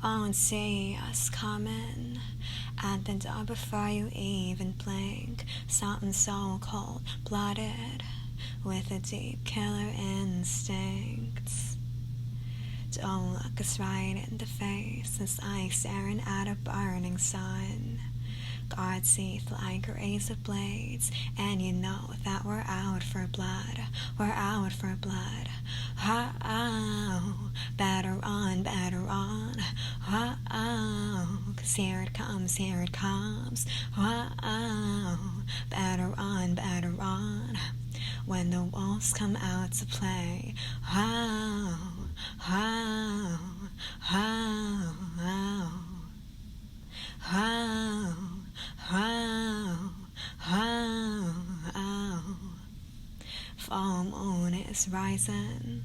won't see us coming at the door before you even blink. Something so cold-blooded with a deep killer instincts. Don't look us right in the face. It's like staring at a burning sun. God's teeth like razor blades, and you know that we're out for blood. We're out for blood. Oh, better on, better on. Oh, 'cause here it comes, here it comes. Oh, better on, better on. When the wolves come out to play. Oh, oh, oh, oh, oh. Oh, oh, oh. Full moon is rising.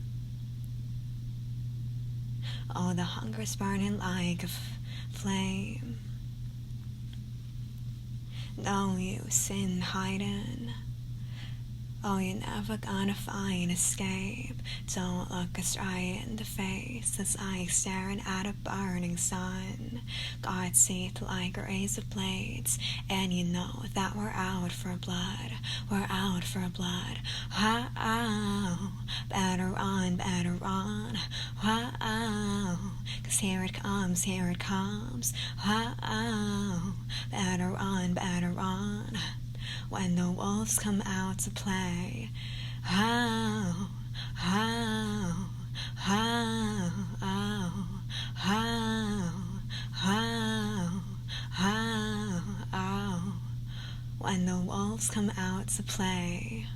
Oh, the hunger's burning like a flame. No use in hiding. Oh, you're never gonna find escape. Don't look us right in the face. It's like staring at a burning sun. God's teeth like razor blades, and you know that we're out for blood. We're out for blood. Oh, better on, better on. Oh, 'cause here it comes, here it comes. Oh, better on, better on. When the wolves come out to play. Oh, oh, oh, oh, oh, oh, oh, oh. When the wolves come out to play.